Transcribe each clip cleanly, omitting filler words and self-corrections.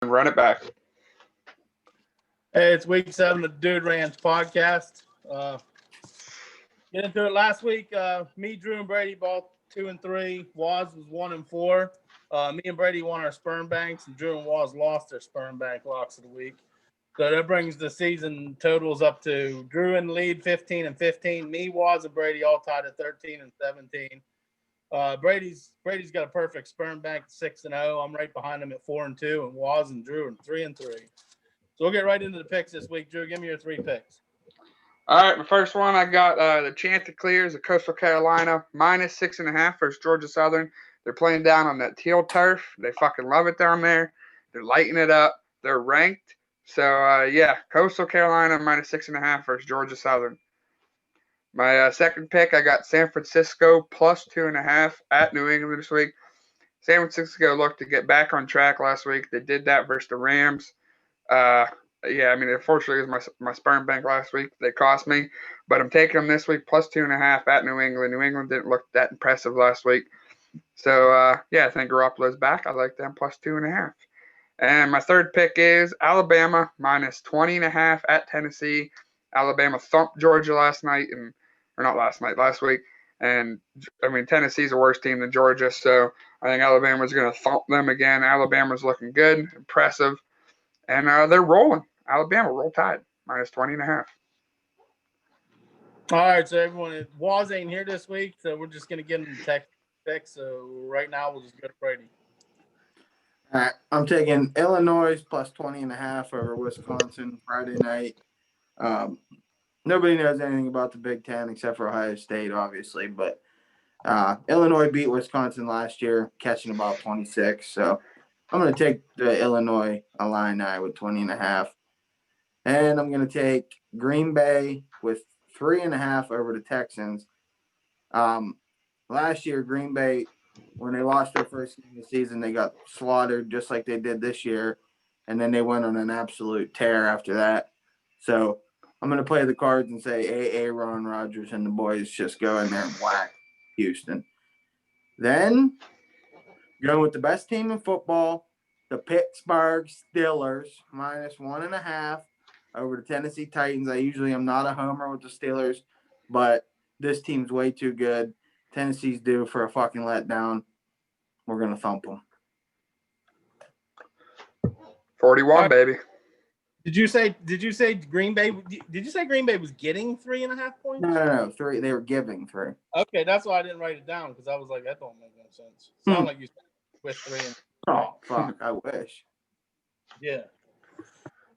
and run it back. Hey, it's week 7 of the Dude Ranch podcast. Get into it last week. Me, Drew, and Brady both 2-3. Waz was 1-4. Me and Brady won our sperm banks, and Drew and Waz lost their sperm bank locks of the week. So that brings the season totals up to Drew in the lead, 15-15. Me, Waz, and Brady all tied at 13-17. Brady's got a perfect sperm bank, 6-0. I'm right behind him at 4-2, and Waz and Drew are 3-3. So we'll get right into the picks this week. Drew, give me your 3 picks. All right, my first one, I got the chance it clears of Coastal Carolina, -6.5 versus Georgia Southern. They're playing down on that teal turf. They fucking love it down there. They're lighting it up. They're ranked. So, Coastal Carolina -6.5 versus Georgia Southern. My second pick, I got San Francisco +2.5 at New England this week. San Francisco looked to get back on track last week. They did that versus the Rams. Unfortunately, it was my sperm bank last week. They cost me, but I'm taking them this week +2.5 at New England. New England didn't look that impressive last week. So, I think Garoppolo's back. I like them +2.5. And my third pick is Alabama -20.5 at Tennessee. Alabama thumped Georgia last week. And, Tennessee's a worse team than Georgia, so I think Alabama's going to thump them again. Alabama's looking good, impressive. And they're rolling. Alabama, roll tide, -20.5. All right, so everyone, Waz ain't here this week, so we're just going to get into tech picks. So right now, we'll just go to Brady. All right, I'm taking Illinois +20.5 over Wisconsin Friday night. Nobody knows anything about the Big Ten except for Ohio State, obviously, but Illinois beat Wisconsin last year, catching about 26. So I'm going to take the Illinois Illini with 20.5. And I'm going to take Green Bay with 3.5 over the Texans. Last year, Green Bay, when they lost their first game of the season, they got slaughtered just like they did this year. And then they went on an absolute tear after that. So I'm going to play the cards and say Aaron Rodgers and the boys just go in there and whack Houston. Then, going with the best team in football, the Pittsburgh Steelers, -1.5 over the Tennessee Titans. I usually am not a homer with the Steelers, but this team's way too good. Tennessee's due for a fucking letdown. We're going to thump them. 41, baby. Did you say Green Bay? Did you say Green Bay was getting 3.5 points? No. 3. They were giving 3. Okay, that's why I didn't write it down, because I was like, that don't make no sense. Sound like you said with 3. Oh, fuck. I wish. Yeah.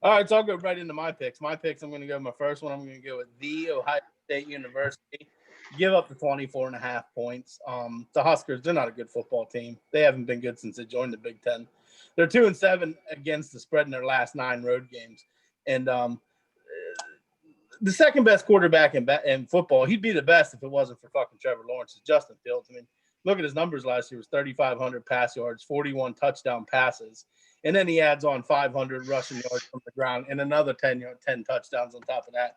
All right, so I'll go right into my picks. My picks, I'm going to go my first one. I'm going to go with the Ohio State University. Give up the 24.5 points. The Huskers, they're not a good football team. They haven't been good since they joined the Big Ten. They're 2-7 against the spread in their last 9 road games. And the second best quarterback in football, he'd be the best if it wasn't for fucking Trevor Lawrence. It's Justin Fields. I mean, look at his numbers last year. It was 3,500 pass yards, 41 touchdown passes. And then he adds on 500 rushing yards from the ground and another 10 touchdowns on top of that.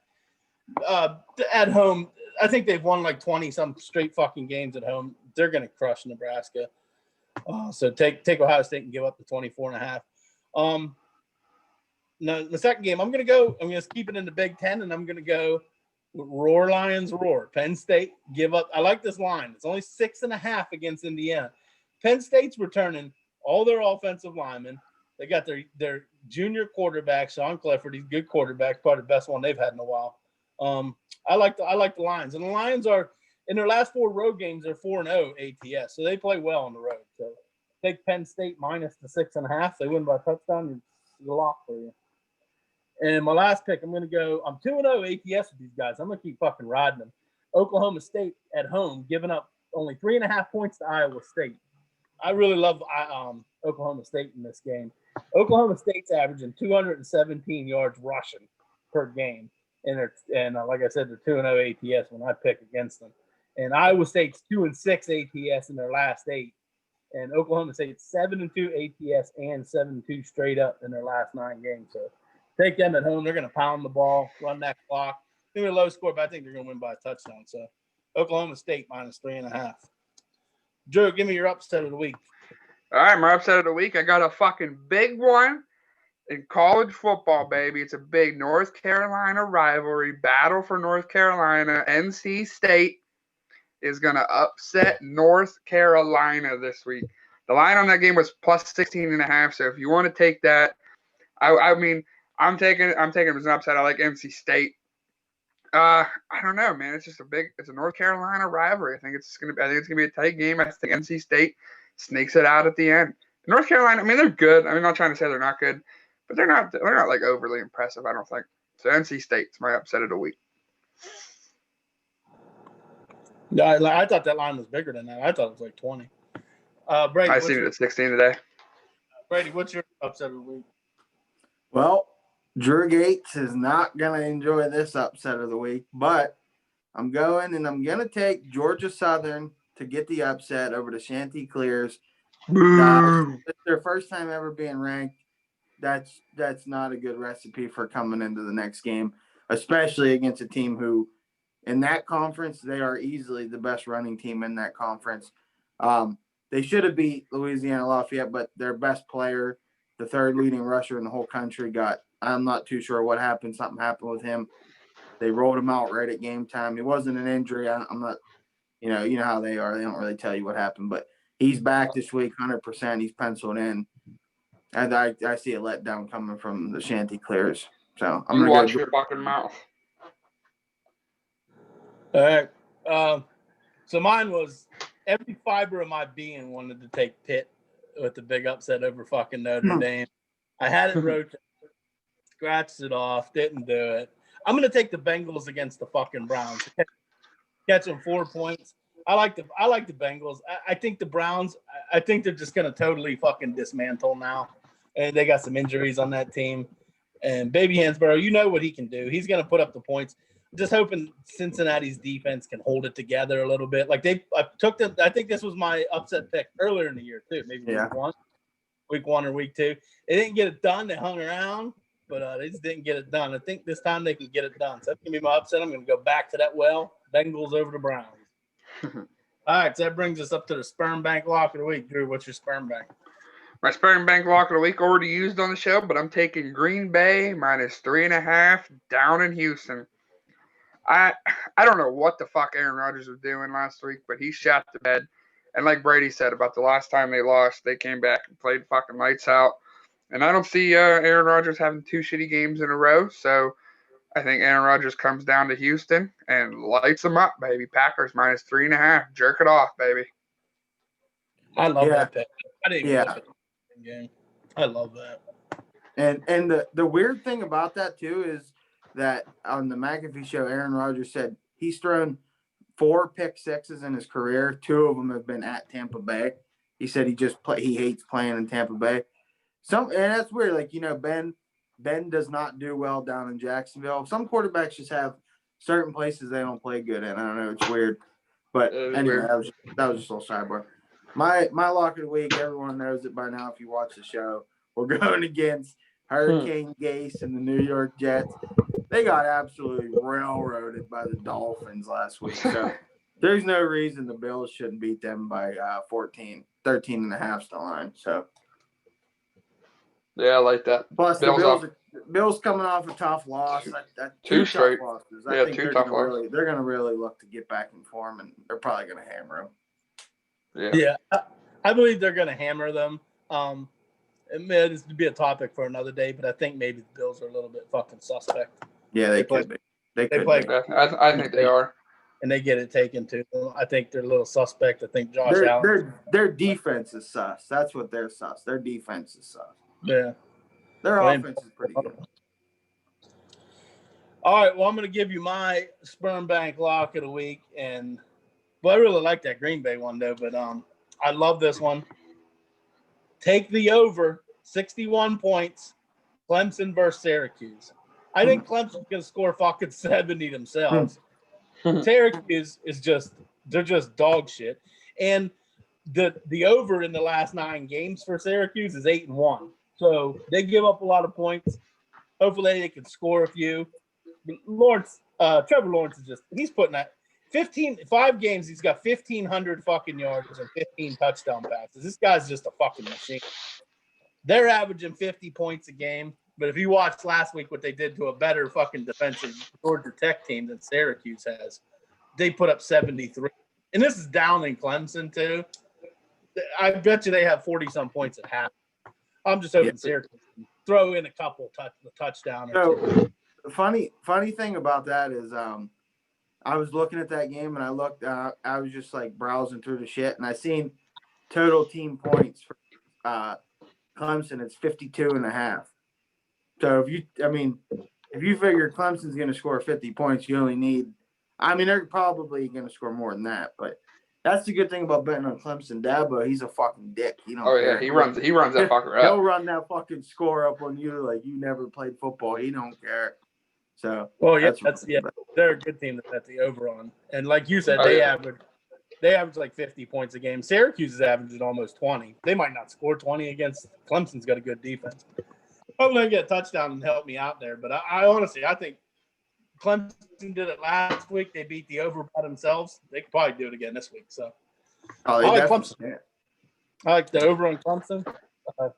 At home, I think they've won like 20-some straight fucking games at home. They're going to crush Nebraska. So take Ohio State and give up the 24.5. Now, the second game, I'm going to keep it in the Big Ten, and I'm going to go roar, Lions, roar. Penn State, give up. I like this line. It's only 6.5 against Indiana. Penn State's returning all their offensive linemen. They got their junior quarterback, Sean Clifford. He's a good quarterback, probably the best one they've had in a while. I like the Lions. And the Lions are, in their last 4 road games, they're 4-0 ATS. So they play well on the road. So take Penn State minus the 6.5. They win by a touchdown. It's a lock for you. And my last pick, I'm 2-0 ATS with these guys. I'm going to keep fucking riding them. Oklahoma State at home, giving up only 3.5 points to Iowa State. I really love Oklahoma State in this game. Oklahoma State's averaging 217 yards rushing per game. And like I said, they're 2-0 ATS when I pick against them. And Iowa State's 2-6 ATS in their last 8. And Oklahoma State's 7-2 ATS and 7-2 straight up in their last 9 games. So take them at home. They're going to pound the ball, run that clock. It's going to be a low score, but I think they're going to win by a touchdown. So Oklahoma State minus 3.5. Drew, give me your upset of the week. All right, my upset of the week. I got a fucking big one. in college football, baby, it's a big North Carolina rivalry, battle for North Carolina. NC State is going to upset North Carolina this week. The line on that game was plus 16.5. So if you want to take that, I mean, I'm taking it as an upset. I like NC State. I don't know, man. It's a North Carolina rivalry. I think it's gonna be a tight game. I think NC State sneaks it out at the end. North Carolina, I mean, they're good. I'm not trying to say they're not good, but they're not like overly impressive. I don't think so. NC State's my upset of the week. Yeah, I thought that line was bigger than that. I thought it was like 20. Brady, I seen it at 16 today. Brady, what's your upset of the week? Well, Drew Gates is not going to enjoy this upset of the week, but I'm going to take Georgia Southern to get the upset over the Chanticleers. It's their first time ever being ranked. That's not a good recipe for coming into the next game, especially against a team who, in that conference, they are easily the best running team in that conference. They should have beat Louisiana Lafayette, but their best player, the third leading rusher in the whole country, I'm not too sure what happened. Something happened with him. They rolled him out right at game time. It wasn't an injury. I'm not, you know how they are. They don't really tell you what happened, but he's back this week, 100%. He's penciled in. And I see a letdown coming from the Chanticleers. So I'm You going to watch your fucking mouth. All right. So mine was every fiber of my being wanted to take Pitt with the big upset over fucking Notre Dame. I had it rotated, scratched it off, didn't do it. I'm going to take the Bengals against the fucking Browns. Catch them 4 points. I like the Bengals. I think the Browns, I think they're just going to totally fucking dismantle now. And they got some injuries on that team. And Baby Hansborough, you know what he can do. He's going to put up the points. Just hoping Cincinnati's defense can hold it together a little bit. Like I think this was my upset pick earlier in the year too. Maybe week one or week two. They didn't get it done. They hung around, but they just didn't get it done. I think this time they can get it done. So that's gonna be my upset. I'm gonna go back to that well. Bengals over the Browns. All right, so that brings us up to the Sperm Bank lock of the week. Drew, what's your Sperm Bank? My Sperm Bank lock of the week already used on the show, but I'm taking Green Bay minus 3.5 down in Houston. I don't know what the fuck Aaron Rodgers was doing last week, but he shot the bed. And like Brady said about the last time they lost, they came back and played fucking lights out. And I don't see Aaron Rodgers having 2 shitty games in a row. So I think Aaron Rodgers comes down to Houston and lights them up, baby. Packers minus 3.5. Jerk it off, baby. I love that pick. I didn't even look at the game. I love that. And the weird thing about that too is that on the McAfee show, Aaron Rodgers said he's thrown 4 pick sixes in his career. 2 of them have been at Tampa Bay. He said he hates playing in Tampa Bay. And that's weird. Like, Ben does not do well down in Jacksonville. Some quarterbacks just have certain places they don't play good in. I don't know. It's weird. But anyway, weird. That was just a little sidebar. My lock of the week, everyone knows it by now if you watch the show. We're going against Hurricane Gase and the New York Jets. They got absolutely railroaded by the Dolphins last week. So there's no reason the Bills shouldn't beat them by 13 and a half's the line. So yeah, I like that. Plus the Bills coming off a tough loss. 2 straight tough losses. I think they're going to really look to get back in form, and they're probably going to hammer them. Yeah. I believe they're going to hammer them. It may just be a topic for another day, but I think maybe the Bills are a little bit fucking suspect. Yeah, they could be. They play. I think they are. And they get it taken to them. I think they're a little suspect. I think Josh Allen. Their defense is sus. That's what they're sus. Their defense is sus. Yeah. Their offense is pretty good. All right. Well, I'm going to give you my Sperm Bank lock of the week. And, I really like that Green Bay one, though. But I love this one. Take the over, 61 points, Clemson versus Syracuse. I think Clemson's going to score fucking 70 themselves. Syracuse they're just dog shit. And the over in the last 9 games for Syracuse is 8-1. So they give up a lot of points. Hopefully they can score a few. Trevor Lawrence he's putting that 5 games, he's got 1,500 fucking yards and 15 touchdown passes. This guy's just a fucking machine. They're averaging 50 points a game. But if you watched last week what they did to a better fucking defensive Georgia Tech team than Syracuse has, they put up 73. And this is down in Clemson, too. I bet you they have 40-some points at half. I'm just hoping Syracuse can throw in a couple touchdown or two. The funny thing about that is I was looking at that game and I was just like browsing through the shit and I seen total team points for Clemson. It's 52.5. So if you figure Clemson's going to score 50 points, you only need. I mean, they're probably going to score more than that, but that's the good thing about betting on Clemson. Dabo, he's a fucking dick. He don't care. Yeah, he runs that fucker up. He'll run that fucking score up on you like you never played football. He don't care. So they're a good team to bet the over on. And like you said, they average like 50 points a game. Syracuse is averaging almost 20. They might not score 20 against Clemson's got a good defense. Hopefully they get a touchdown and help me out there. But I honestly think Clemson did it last week. They beat the over by themselves. They could probably do it again this week. So I like Clemson. Yeah. I like the over on Clemson. I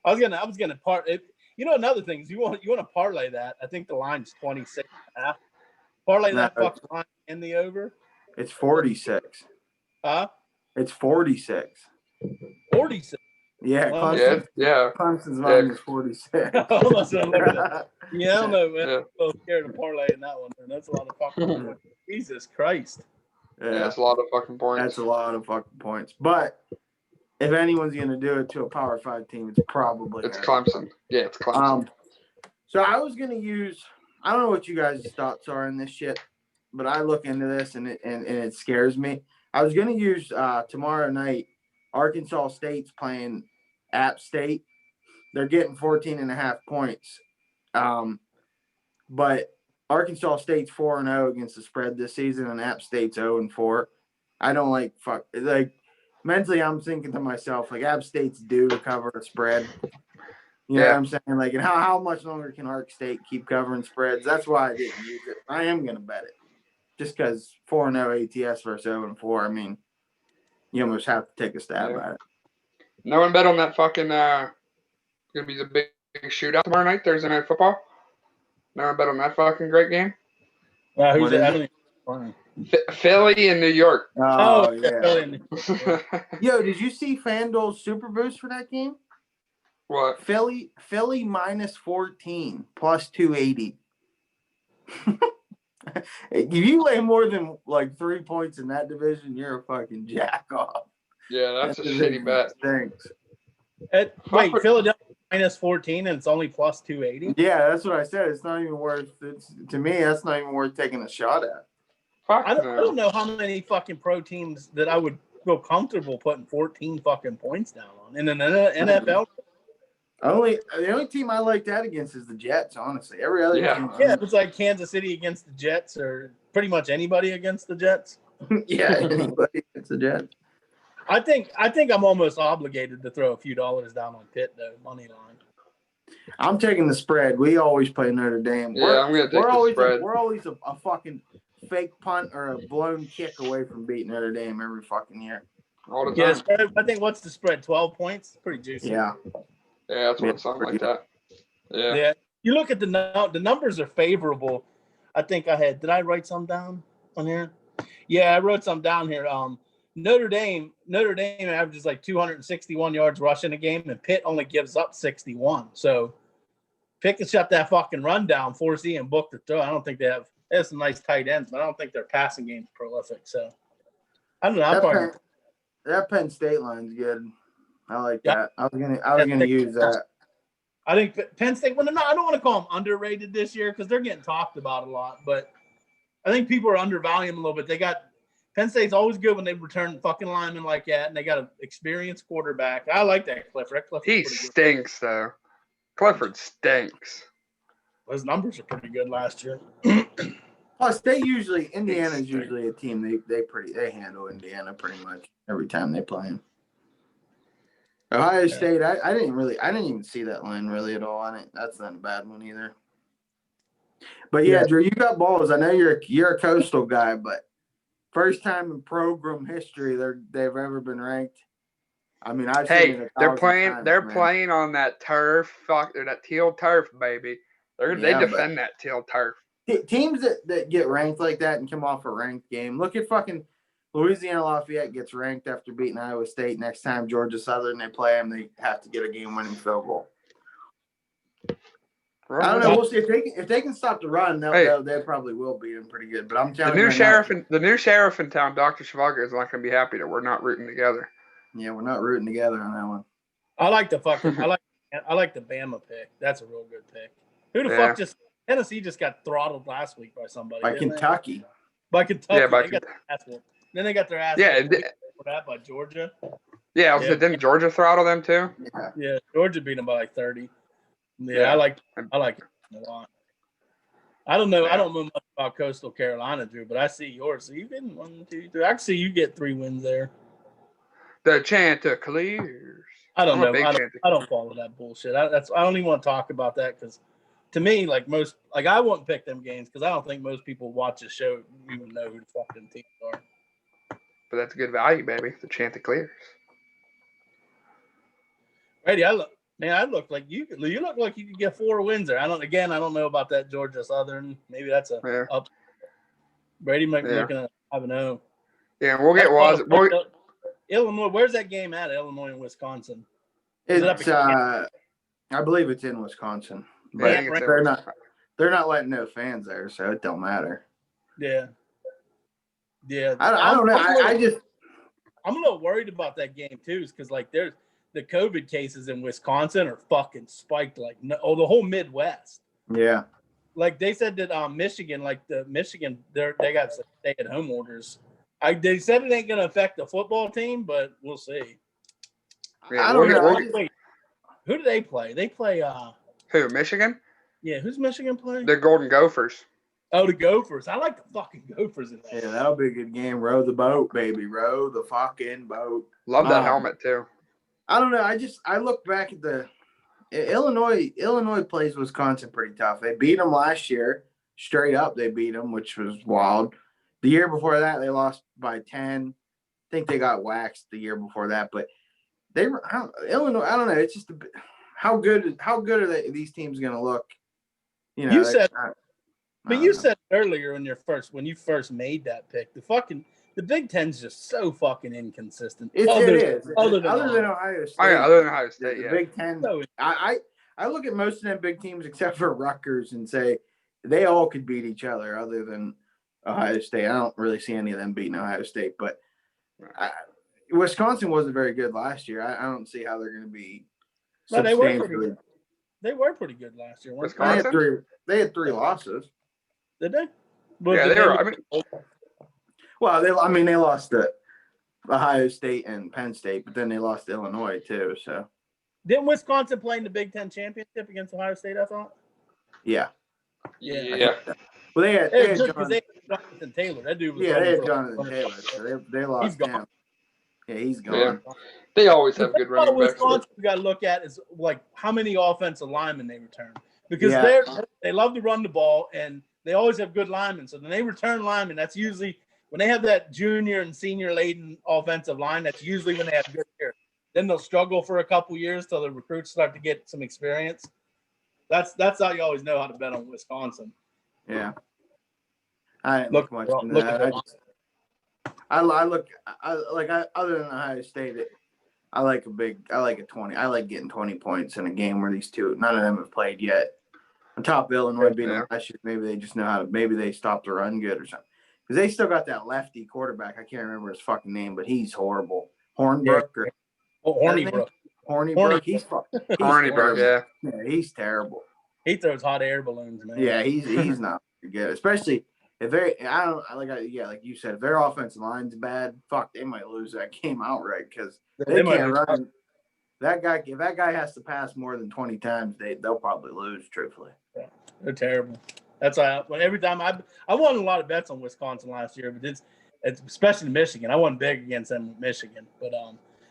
was gonna part it. You know, another thing is you want to parlay that. I think the line's 26.5. Parlay that fucking line in the over. It's 46. Huh? It's 46. 46. Yeah, Clemson, Clemson's line is 46. Hold on, so look at that. Yeah, I don't know, man. I'm so scared to parlay in that one, man. That's a lot of fucking points. Jesus Christ. Yeah, that's a lot of fucking points. That's a lot of fucking points. But if anyone's going to do it to a Power 5 team, it's probably Clemson. Yeah, it's Clemson. So I was going to use – I don't know what you guys' thoughts are in this shit, but I look into this and it scares me. I was going to use tomorrow night, Arkansas State's playing App State. They're getting 14.5 points. But Arkansas State's 4-0 against the spread this season, and App State's 0-4. I don't like mentally, I'm thinking to myself, like, App State's due to cover a spread. You know what I'm saying? Like, and how much longer can Ark State keep covering spreads? That's why I didn't use it. I am going to bet it. Just because 4-0 ATS versus 0-4, I mean, you almost have to take a stab at it. No one bet on that fucking, going to be the big shootout tomorrow night, Thursday Night Football? No one bet on that fucking great game? Who's it? Philly and New York. Oh yeah. Yo, did you see FanDuel's Super Boost for that game? What? Philly minus 14 plus 280. If you lay more than like 3 points in that division, you're a fucking jack off. Yeah, that's a shitty bet. Thanks. Wait, Philadelphia minus 14 and it's only plus 280? Yeah, that's what I said. It's not even worth it. To me, that's not even worth taking a shot at. I don't know how many fucking pro teams that I would feel comfortable putting 14 fucking points down on in an NFL. The only team I like that against is the Jets, honestly. Every other team. Yeah, it's like Kansas City against the Jets or pretty much anybody against the Jets. Yeah, anybody against the Jets. I think I'm almost obligated to throw a few dollars down on Pitt, though, money line. I'm taking the spread. We always play Notre Dame. I'm going to take the spread. We're always a fucking fake punt or a blown kick away from beating Notre Dame every fucking year. All the time. Yeah, I think what's the spread? 12 points? Pretty juicy. Yeah. Yeah, that's what it sounds like that. Yeah. You look at the numbers are favorable. I think did I write some down on here? Yeah, I wrote some down here. Notre Dame averages like 261 yards rushing a game, and Pitt only gives up 61. So Pitt can shut that fucking run down, force Ian Book to throw. I don't think they have some nice tight ends, but I don't think their passing game's prolific. So I don't know. That Penn State line's good. I like that. I was gonna use that. I think Penn State. Well, I don't want to call them underrated this year because they're getting talked about a lot. But I think people are undervaluing them a little bit. Penn State's always good when they return fucking linemen like that, and they got an experienced quarterback. I like that Clifford. He stinks though. Clifford stinks. His numbers are pretty good last year. Plus, Indiana's usually a team they handle Indiana pretty much every time they play them. Ohio State, I didn't even see that line really at all on it. That's not a bad one either. But yeah, Drew, you got balls. I know you're a coastal guy, but first time in program history they've ever been ranked. I mean, I've seen Hey, it they're 1,000 playing. times, They're man. playing on that turf. Fuck, they're that teal turf, baby. They Yeah, defend that teal turf. Teams that get ranked like that and come off a ranked game. Look at fucking Louisiana Lafayette gets ranked after beating Iowa State. Next time Georgia Southern they play them, they have to get a game-winning field goal. I don't know. We'll see if they can stop the run. They probably will beat them pretty good. But I'm telling you, the new sheriff in town, Dr. Shavaga, is not going to be happy that we're not rooting together. Yeah, we're not rooting together on that one. I like the Bama pick. That's a real good pick. Who the fuck Tennessee just got throttled last week by somebody. By Kentucky. By Kentucky. Yeah, they got their ass whooped. Then they got their ass whooped for that by Georgia. Yeah, didn't Georgia throttle them too? Yeah, Georgia beat them by like 30. Yeah, I like it a lot. I don't know. Yeah. I don't know much about Coastal Carolina, Drew, but I see yours. So you getting 1, 2, 3. I can see you get 3 wins there. The Chanticleers. I don't know. I don't follow that bullshit. I don't even want to talk about that because, to me, I wouldn't pick them games because I don't think most people watch the show even know who the fucking teams are. But that's good value, baby. The Chanticleers. Brady, I look like you look like you could get 4 wins there. I don't know about that Georgia Southern. Maybe that's up. Brady might be looking at 5-0. Yeah, we'll get Illinois. Where's that game at? Illinois and Wisconsin. It's I believe it's in Wisconsin, but they're not letting no fans there, so it don't matter. Yeah. I don't know. I'm a little worried about that game too, because there's the COVID cases in Wisconsin are fucking spiked the whole Midwest. Yeah. Like they said that Michigan, they got stay-at-home orders. They said it ain't gonna affect the football team, but we'll see. Yeah, I don't know. Wait, who do they play? They play who? Michigan? Yeah, who's Michigan playing? The Golden Gophers. Oh, the Gophers. I like the fucking Gophers in that. Yeah, that'll be a good game. Row the boat, baby. Row the fucking boat. Love that helmet too. I don't know. I look back at the Illinois plays Wisconsin pretty tough. They beat them last year. Straight up, they beat them, which was wild. The year before that, they lost by 10. I think they got waxed the year before that, but Illinois. I don't know. It's just how good are these teams going to look? You said, you said earlier when you first made that pick, the Big Ten's just so fucking inconsistent. It is. Other than Ohio State. Oh, yeah, other than Ohio State, the Big Ten. I look at most of them big teams except for Rutgers and say they all could beat each other other than Ohio State. I don't really see any of them beating Ohio State, but Wisconsin wasn't very good last year. I don't see how they're going to be. No, they were pretty good last year. Wisconsin? They had 3 losses. Did they? Yeah, they were. They lost to Ohio State and Penn State, but then they lost to Illinois too. So didn't Wisconsin play in the Big Ten championship against Ohio State? I thought. Yeah. Well, they had Jonathan Taylor. That dude was. Yeah, they had Jonathan Taylor. So they lost. He's gone. Yeah, he's gone. Yeah. They always have good running backs. Wisconsin we got to look at is how many offensive linemen they return because they love to run the ball and they always have good linemen. So when they return linemen, that's usually when they have that junior and senior laden offensive line. That's usually when they have good years. Then they'll struggle for a couple years till the recruits start to get some experience. That's how you always know how to bet on Wisconsin. Yeah, I didn't look much into that. Other than Ohio State, I like a 20. I like getting 20 points in a game where none of them have played yet. On top of Illinois beating them last year, maybe they just know how to. Maybe they stopped the run good or something. Because they still got that lefty quarterback. I can't remember his fucking name, but he's horrible. Hornbrook or Hornibrook. Hornibrook. He's Hornibrook. Yeah, he's terrible. He throws hot air balloons, man. Yeah, he's not good. Especially if like you said, if their offensive line's bad, fuck, they might lose that game outright because they can't run. If that guy has to pass more than 20 times, they'll probably lose. Truthfully, yeah, they're terrible. That's why every time I won a lot of bets on Wisconsin last year, but it's especially Michigan. I won big against them with Michigan, but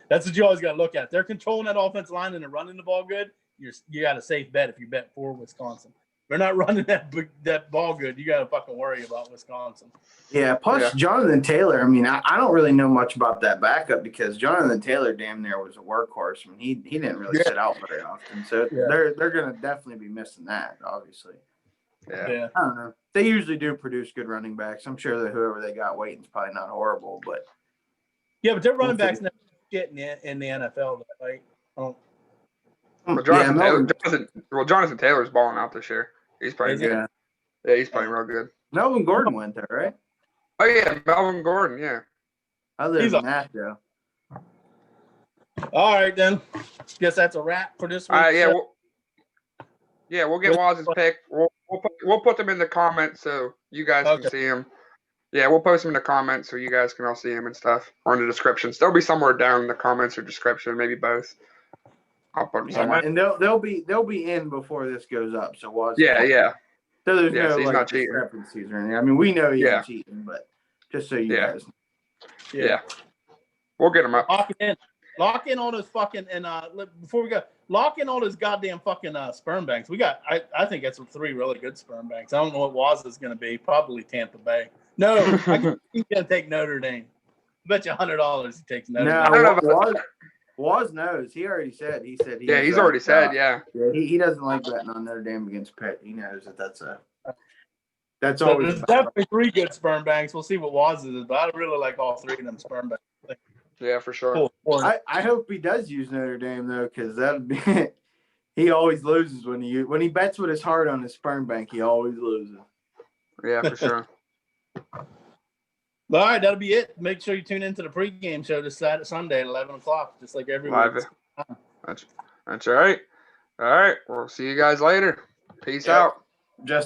that's what you always got to look at. If they're controlling that offensive line and they're running the ball good, you got a safe bet if you bet for Wisconsin. We're not running that ball good. You got to fucking worry about Wisconsin. Yeah, plus Jonathan Taylor. I mean, I don't really know much about that backup because Jonathan Taylor damn near was a workhorse. I mean, he didn't really sit out very often. So they're going to definitely be missing that, obviously. Yeah. I don't know. They usually do produce good running backs. I'm sure that whoever they got waiting is probably not horrible, but their running backs never get in the NFL. Like, Jonathan Taylor's balling out this year. He's playing good. Yeah, he's playing real good. Melvin Gordon went there, right? Oh yeah, Melvin Gordon. Yeah. Other than that, though. All right, then. Guess that's a wrap for this week. We'll get Waz's pick. We'll put them in the comments so you guys can see them. Yeah, we'll post them in the comments so you guys can all see them and stuff, or in the descriptions. They'll be somewhere down in the comments or description, maybe both. I'll put them somewhere. And they'll be in before this goes up. So Waz. Yeah. So there's no so he's not cheating. discrepancies or anything. I mean, we know he's cheating, but just so you guys know. Yeah. We'll get him up. Lock in all those fucking before we go, lock in all those goddamn fucking sperm banks. We got I think that's 3 really good sperm banks. I don't know what Waz is gonna be. Probably Tampa Bay. No, I think he's gonna take Notre Dame. I bet you $100 he takes Notre Dame. No, Waz knows. He already said. He said. He's already said. Yeah. He doesn't like betting on Notre Dame against Pitt. He knows that's so always. There's definitely 3 good sperm banks. We'll see what Waz is, but I really like all 3 of them sperm banks. Yeah, for sure. Cool. I hope he does use Notre Dame though, because that'd be. He always loses when he bets with his heart on his sperm bank. He always loses. Yeah, for sure. All right, that'll be it. Make sure you tune into the pregame show this Sunday at 11 o'clock, just like every week. That's all right. All right, we'll see you guys later. Peace out. Just